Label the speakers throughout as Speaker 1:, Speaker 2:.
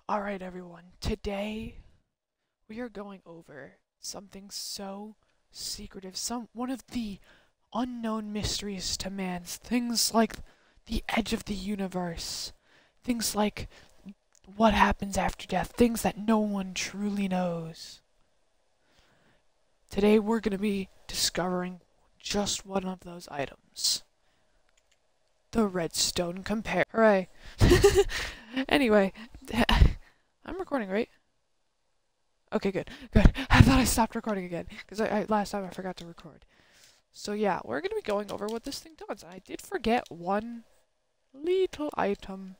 Speaker 1: Alright everyone, today we are going over something so secretive, one of the unknown mysteries to man, things like the edge of the universe, things like what happens after death, things that no one truly knows. Today we're going to be discovering just one of those items. The redstone comparator. Hooray. Anyway, I'm recording, right? Okay, good. I thought I stopped recording again, because last time I forgot to record. So yeah, we're going to be going over what this thing does. I did forget one little item.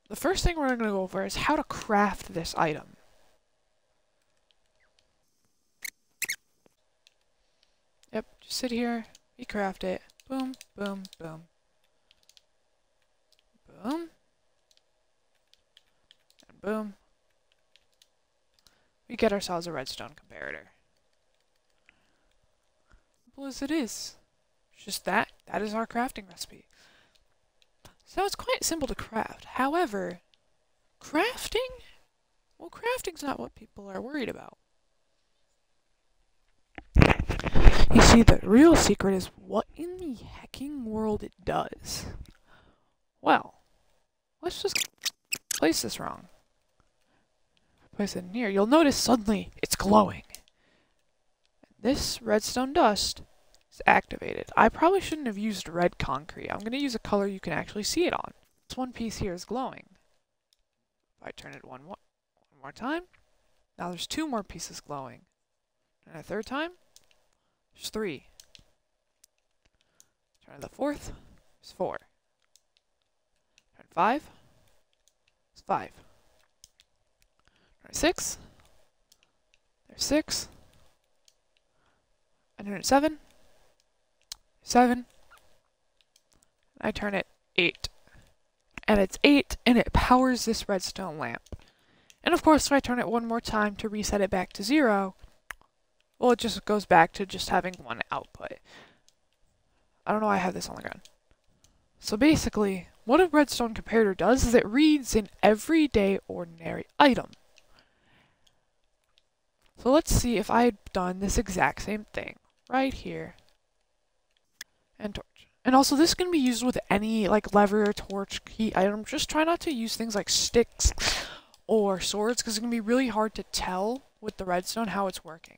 Speaker 1: The first thing we're going to go over is how to craft this item. Yep, just sit here, we craft it. Boom, boom, boom. Boom. And boom. We get ourselves a redstone comparator. Simple as it is. It's just that. That is our crafting recipe. So it's quite simple to craft. However, crafting? Well, crafting's not what people are worried about. You see, the real secret is what in the hecking world it does. Well, let's just place this wrong. Place it in here. You'll notice suddenly it's glowing. This redstone dust is activated. I probably shouldn't have used red concrete. I'm going to use a color you can actually see it on. This one piece here is glowing. If I turn it one more time, now there's two more pieces glowing. And a third time, there's three. Turn to the fourth, there's four. Turn to five, there's five. Turn to six, there's six. I turn it seven, seven. I turn it 8. And it's 8, and it powers this redstone lamp. And of course, if I turn it one more time to reset it back to 0, well, it just goes back to just having one output. I don't know why I have this on the ground. So basically, what a redstone comparator does is it reads an everyday ordinary item. So let's see if I had done this exact same thing right here. And torch. And also this can be used with any like lever, torch, key item. Just try not to use things like sticks or swords because it can be really hard to tell with the redstone how it's working.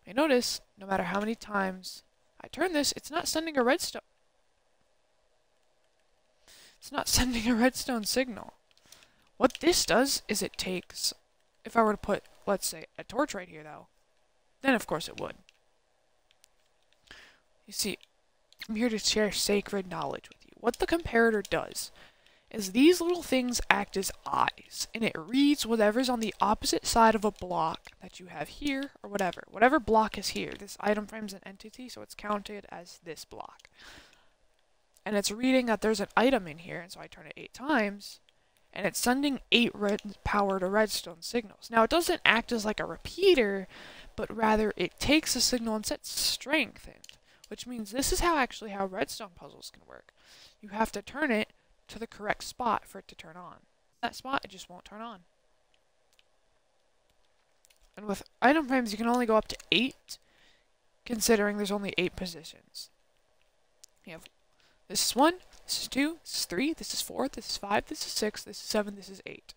Speaker 1: You notice, no matter how many times I turn this, it's not sending a redstone. It's not sending a redstone signal. What this does is it takes, if I were to put, let's say, a torch right here though, then of course it would. You see, I'm here to share sacred knowledge with you. What the comparator does is these little things act as eyes, and it reads whatever's on the opposite side of a block that you have here, or whatever. Whatever block is here. This item frame's an entity, so it's counted as this block. And it's reading that there's an item in here, and so I turn it 8 times, and it's sending 8 powered redstone signals. Now, it doesn't act as like a repeater, but rather it takes a signal and sets strength in it, which means this is how redstone puzzles can work. You have to turn it to the correct spot for it to turn on. That spot, it just won't turn on. And with item frames, you can only go up to 8, considering there's only 8 positions. You have, this is 1, this is 2, this is 3, this is 4, this is 5, this is 6, this is 7, this is 8.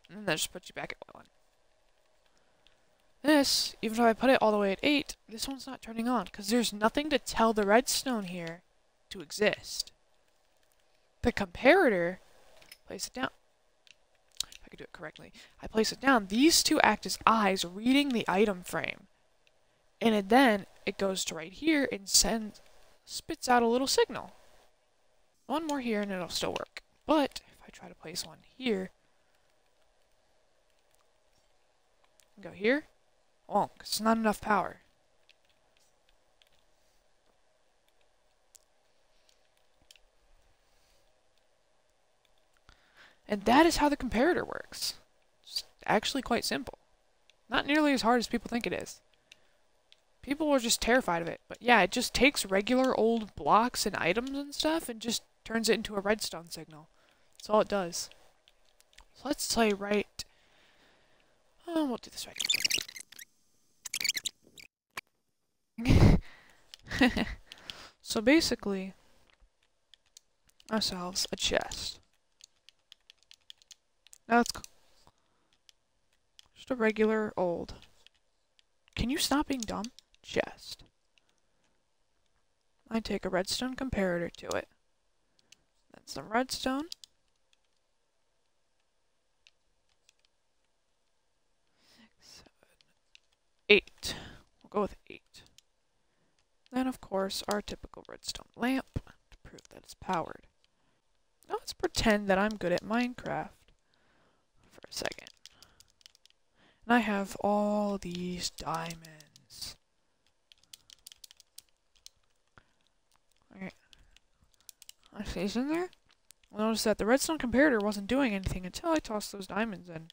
Speaker 1: And then that just puts you back at 1. This, even if I put it all the way at 8, this one's not turning on, because there's nothing to tell the redstone here to exist. The comparator, place it down. If I could do it correctly. I place it down. These two act as eyes reading the item frame. And then it goes to right here and spits out a little signal. One more here and it'll still work. But if I try to place one here, Go here. Won't, 'cause it's not enough power. And that is how the comparator works. It's actually quite simple. Not nearly as hard as people think it is. People are just terrified of it. But yeah, it just takes regular old blocks and items and stuff and just turns it into a redstone signal. That's all it does. So let's say right... Oh, we'll do this right. So basically, ourselves a chest. Now it's just a regular old. Can you stop being dumb? Chest. I take a redstone comparator to it. Then some redstone. 6, 7, 8. We'll go with 8. Then, of course, our typical redstone lamp to prove that it's powered. Now let's pretend that I'm good at Minecraft for a second. And I have all these diamonds. Alright. I see these in there. Well, notice that the redstone comparator wasn't doing anything until I tossed those diamonds in.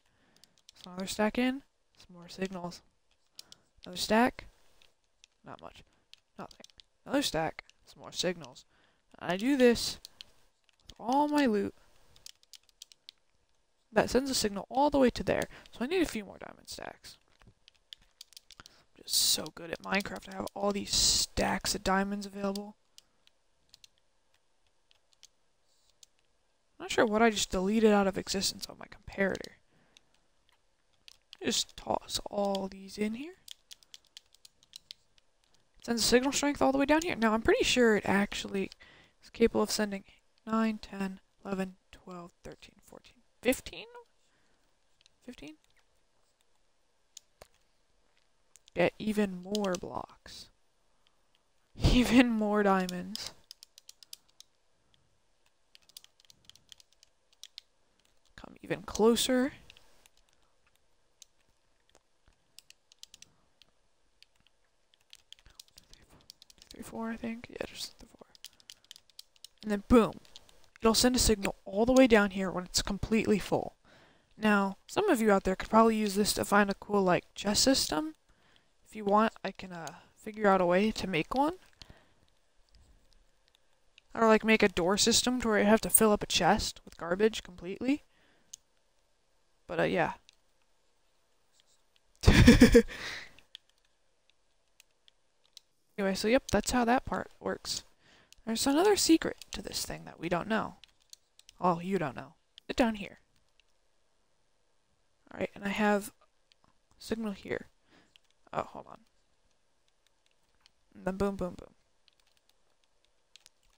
Speaker 1: So another stack in, some more signals. Another stack, not much, nothing. Another stack, some more signals. And I do this with all my loot. That sends a signal all the way to there. So I need a few more diamond stacks. I'm just so good at Minecraft. I have all these stacks of diamonds available. I'm not sure what I just deleted out of existence on my comparator. Just toss all these in here. Sends a signal strength all the way down here. Now, I'm pretty sure it actually is capable of sending 9, 10, 11, 12, 13, 14, 15? 15? Get even more blocks. Even more diamonds. Come even closer. 3, 4, I think. Yeah, just the 4. And then boom. It'll send a signal all the way down here when it's completely full. Now, some of you out there could probably use this to find a cool, like, chest system. If you want, I can, figure out a way to make one. Or, like, make a door system to where you have to fill up a chest with garbage completely. But, yeah. Anyway, so yep, that's how that part works. There's another secret to this thing that we don't know. Oh, you don't know. Sit down here. Alright, and I have signal here. Oh, hold on. And then boom, boom, boom.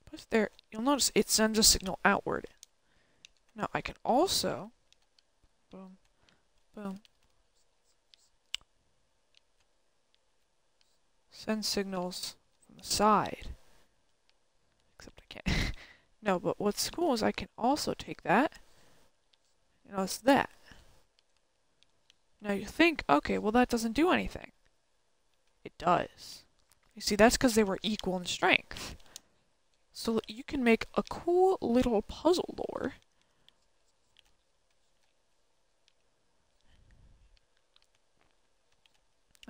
Speaker 1: Plus there, you'll notice it sends a signal outward. Now I can also, boom, boom, send signals from the side. Except I can't. No, but what's cool is I can also take that. You know, it's that. Now you think, okay, well that doesn't do anything. It does. You see, that's because they were equal in strength. So you can make a cool little puzzle door.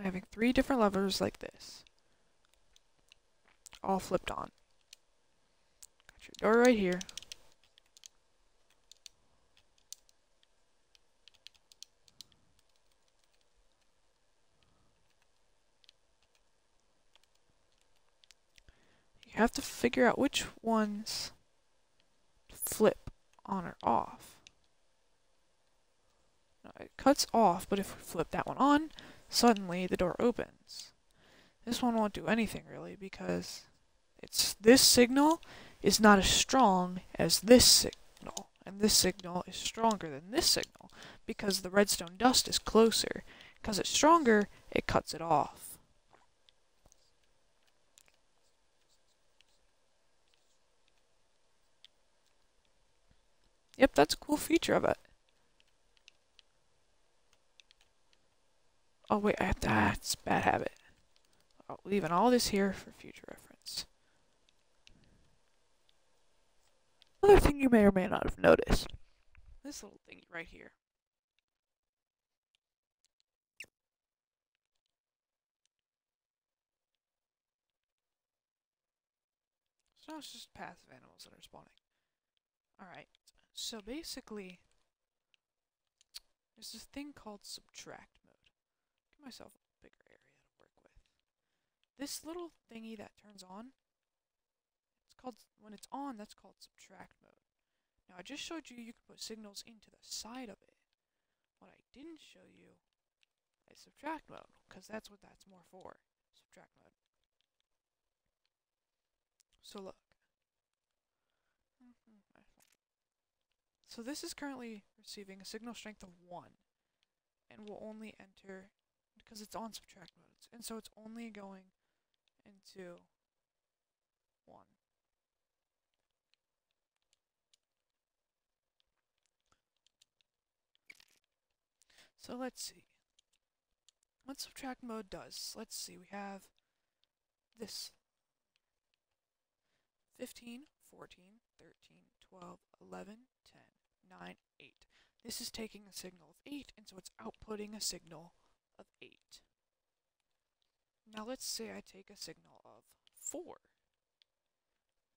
Speaker 1: Having 3 different levers like this. All flipped on. Got your door right here. You have to figure out which ones to flip on or off. Now, it cuts off, but if we flip that one on, suddenly the door opens. This one won't do anything really because this signal is not as strong as this signal, and this signal is stronger than this signal because the redstone dust is closer. Because it's stronger, it cuts it off. Yep, that's a cool feature of it. Oh wait, that's a bad habit. I'll leaving all this here for future reference. Another thing you may or may not have noticed. This little thingy right here. So now it's just passive animals that are spawning. Alright, so basically, there's this thing called subtract mode. Give myself a bigger area to work with. This little thingy that turns on, when it's on, that's called subtract mode. Now I just showed you can put signals into the side of it. What I didn't show you is subtract mode, because that's what that's more for. Subtract mode. So look. So this is currently receiving a signal strength of 1, and will only enter, because it's on subtract mode, and so it's only going into 1. So let's see. What subtract mode does, let's see, we have this 15, 14, 13, 12, 11, 10, 9, 8. This is taking a signal of 8, and so it's outputting a signal of 8. Now let's say I take a signal of 4.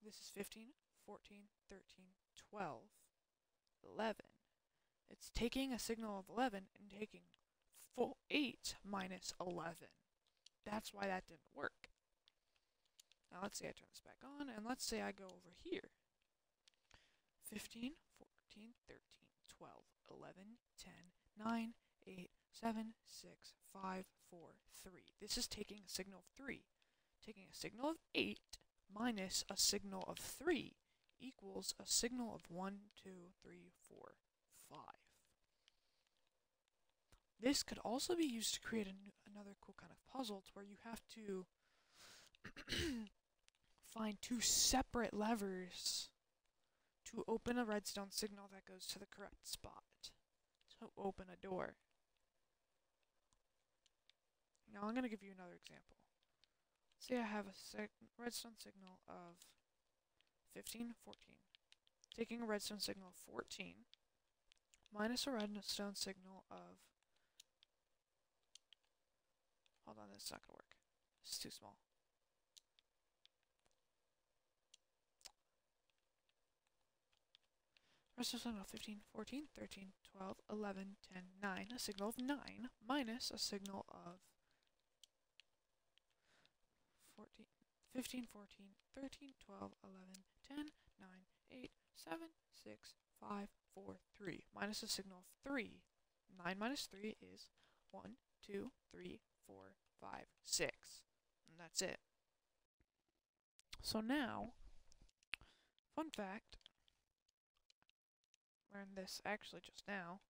Speaker 1: This is 15, 14, 13, 12, 11. It's taking a signal of 11 and taking 8 minus 11. That's why that didn't work. Now let's say I turn this back on, and let's say I go over here. 15, 14, 13, 12, 11, 10, 9, 8, 7, 6, 5, 4, 3. This is taking a signal of 3. Taking a signal of 8 minus a signal of 3 equals a signal of 1, 2, 3, 4, 5. This could also be used to create another cool kind of puzzle to where you have to find 2 separate levers to open a redstone signal that goes to the correct spot to open a door. Now I'm going to give you another example. Say I have a redstone signal of 15, 14. Taking a redstone signal of 14 minus a redstone signal of... Hold on, that's not going to work. It's too small. Redstone signal 15, 14, 13, 12, 11, 10, 9. A signal of 9 minus a signal of 15, 14, 13, 12, 11, 10, 9, 8, 7, 6, 5, 4, 3. Minus a signal of 3. 9 minus 3 is 1, 2, 3, 4, 5, 6. And that's it. So now, fun fact, learned this actually just now.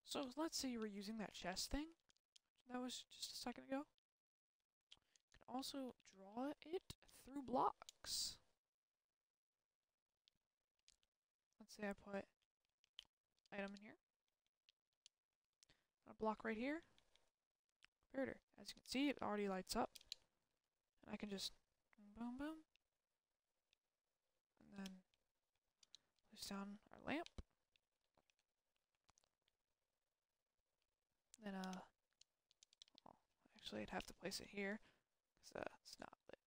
Speaker 1: So let's say you were using that chest thing that was just a second ago. You can also draw it through blocks. Let's say I put item in here, a block right here, comparator. As you can see, it already lights up, and I can just boom, boom, and then place down our lamp. Then well, actually I'd have to place it here because it's not lit.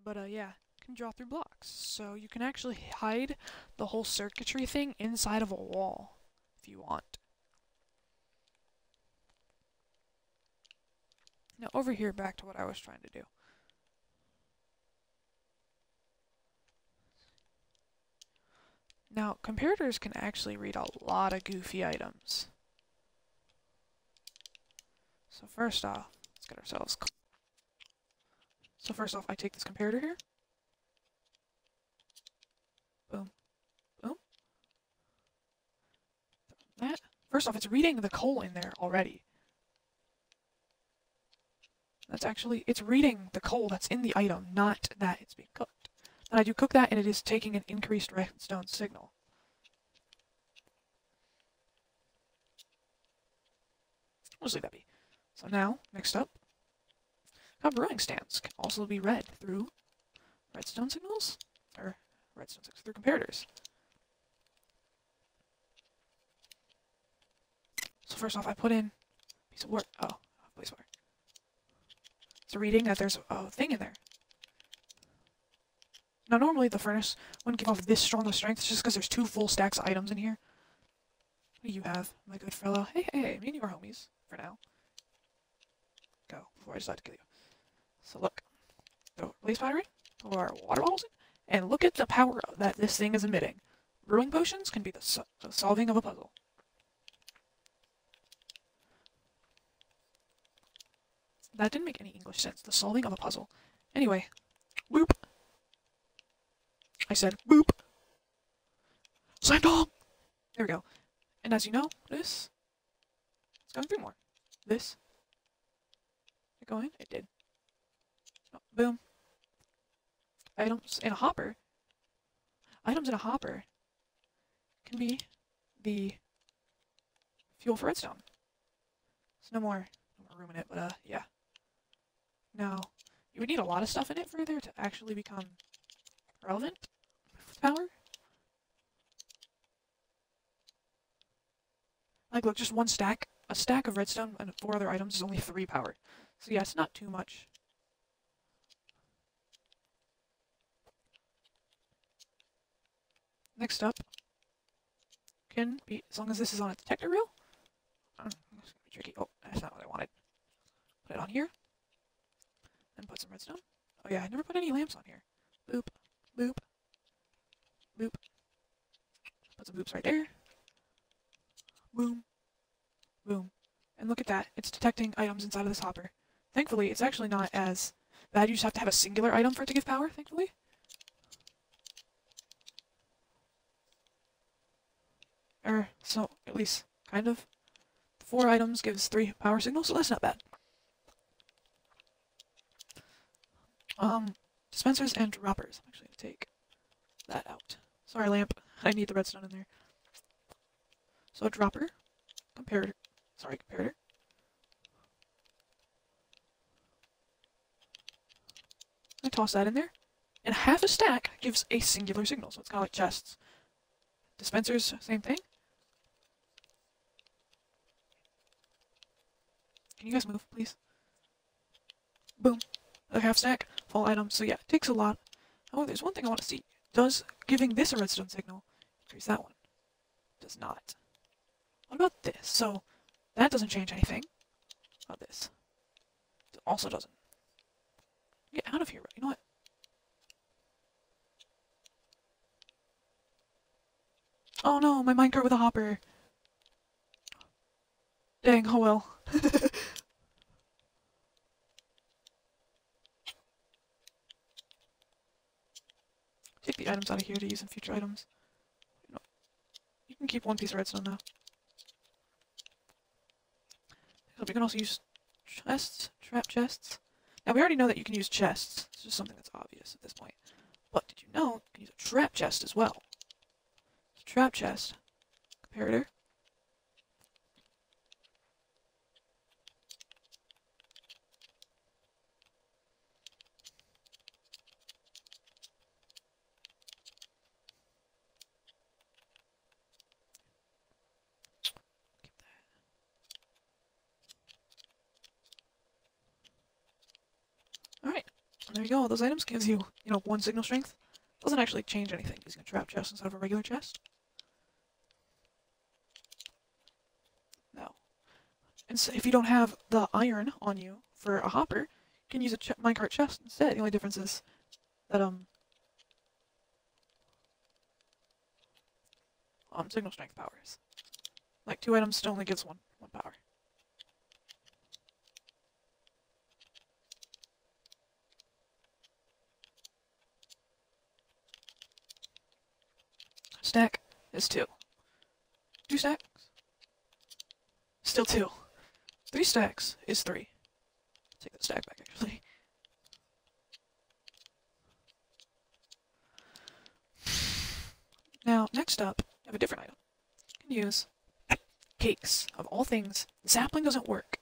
Speaker 1: But yeah, you can draw through blocks, so you can actually hide the whole circuitry thing inside of a wall if you want. Now over here, back to what I was trying to do. Now, comparators can actually read a lot of goofy items. So first off, let's get ourselves... So first off, I take this comparator here. Boom. Boom. That. First off, it's reading the coal in there already. That's actually, it's reading the coal that's in the item, not that it's being cooked. Then I do cook that, and it is taking an increased redstone signal. We'll just leave that be. So now, next up, how brewing stands can also be read through redstone signals, or redstone signals through comparators. So first off, I put in a piece of work. Oh, place where. It's a reading that there's a thing in there. Now normally the furnace wouldn't give off this strong of strength just because there's 2 full stacks of items in here. What do you have, my good fellow? Hey, me and you are homies, for now. Go, before I decide to kill you. So look, throw blaze powder in, or water bottles in, and look at the power that this thing is emitting. Brewing potions can be the solving of a puzzle. That didn't make any English sense, the solving of a puzzle. Anyway, whoop. I said, whoop. Slam dunk! There we go. And as you know, this is going through more. This. Did it go in? It did. Oh, boom. Items in a hopper. Items in a hopper can be the fuel for redstone. There's no more room in it, but yeah. Now, you would need a lot of stuff in it for there to actually become relevant with power. Like, look, just one stack. A stack of redstone and 4 other items is only 3 power. So yeah, it's not too much. Next up can be, as long as this is on a detector reel. It's gonna be tricky. Oh, that's not what I wanted. Put it on here. And put some redstone. Oh yeah, I never put any lamps on here. Boop, boop, boop. Put some boops right there. Boom, boom. And look at that. It's detecting items inside of this hopper. Thankfully, it's actually not as bad. You just have to have a singular item for it to give power, thankfully. So, at least, kind of. 4 items gives 3 power signals, so that's not bad. Dispensers and droppers. I'm actually going to take that out. Sorry, lamp. I need the redstone in there. So, a dropper. Comparator. I toss that in there. And half a stack gives a singular signal, so it's kind of like chests. Dispensers, same thing. Can you guys move, please? Boom. A half stack, full items. So yeah, it takes a lot. Oh, there's one thing I want to see. Does giving this a redstone signal increase that one? Does not. What about this? So that doesn't change anything. What about this? It also doesn't. Get out of here, you know what? Oh no, my minecart with a hopper. Dang, oh well. Take the items out of here to use in future items. You can keep 1 piece of redstone now. We can also use chests, trap chests. Now we already know that you can use chests. It's just something that's obvious at this point. But did you know you can use a trap chest as well? Trap chest. Comparator. Alright, there you go. All those items gives you, 1 signal strength. Doesn't actually change anything using a trap chest instead of a regular chest. No. And so if you don't have the iron on you for a hopper, you can use a minecart chest instead. The only difference is that, signal strength powers. Like, 2 items still only gives one power. Stack is 2. 2 stacks? Still 2. 3 stacks is 3. Take that stack back, actually. Now, next up, I have a different item. You can use Cakes. Of all things, the sapling doesn't work.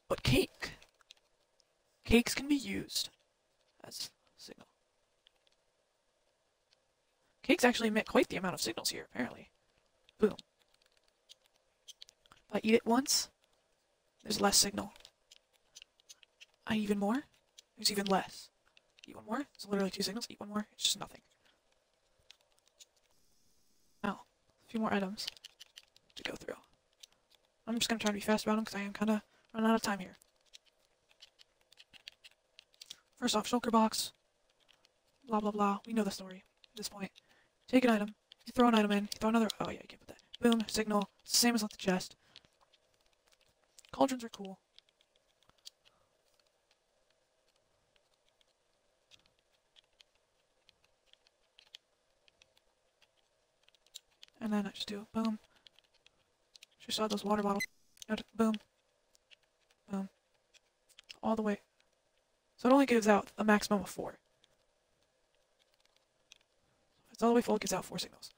Speaker 1: But cakes can be used as signal. Cakes actually emit quite the amount of signals here, apparently. Boom. If I eat it once, there's less signal. I eat even more, there's even less. Eat one more, it's literally 2 signals. Eat one more, it's just nothing. Now, a few more items to go through. I'm just going to try to be fast about them because I am kind of running out of time here. First off, shulker box. Blah, blah, blah. We know the story at this point. Take an item. You throw an item in. You throw another... Oh, yeah, you can't put that. Boom, signal. It's the same as with the chest. Cauldrons are cool. And then I just do boom. Just saw those water bottles. Boom. Boom. All the way. So it only gives out a maximum of 4. If it's all the way full, it gives out 4 signals.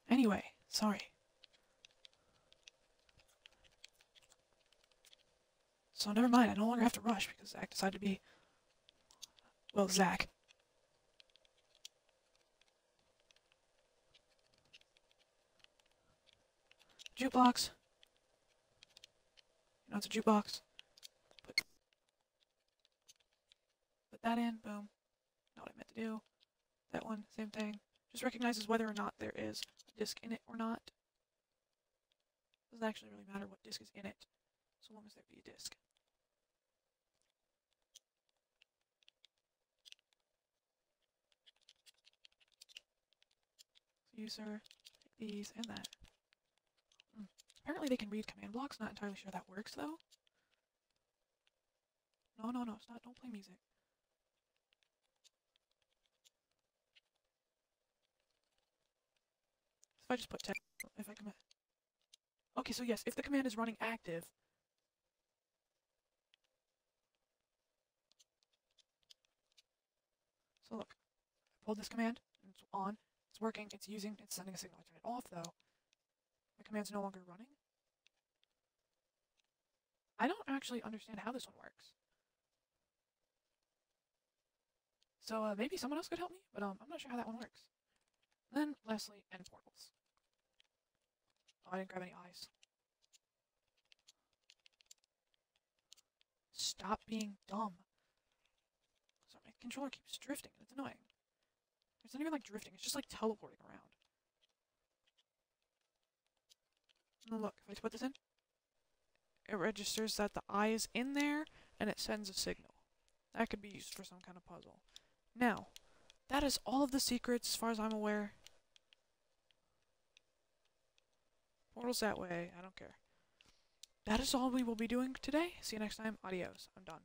Speaker 1: Anyway, sorry. So never mind, I no longer have to rush because Zach decided to be... Well, Zach. Jukebox. You know, it's a jukebox. Put that in, boom. Not what I meant to do. That one, same thing. Just recognizes whether or not there is a disc in it or not. Doesn't actually really matter what disc is in it, so long as there be a disc. User, these, and that. Apparently they can read command blocks, not entirely sure that works though. No, it's not, don't play music. If I just put text, if I command... Okay, so yes, if the command is running active... So look, I pulled this command, and it's on, it's working, it's using, it's sending a signal. I turn it off though. The command's no longer running. I don't actually understand how this one works. So maybe someone else could help me, but I'm not sure how that one works. And then lastly, end portals. Oh, I didn't grab any eyes. Stop being dumb. Sorry, my controller keeps drifting, and it's annoying. It's not even like drifting, it's just like teleporting around. And look, if I put this in, it registers that the eye is in there, and it sends a signal. That could be used for some kind of puzzle. Now, that is all of the secrets as far as I'm aware. Portals that way, I don't care. That is all we will be doing today. See you next time. Adios. I'm done.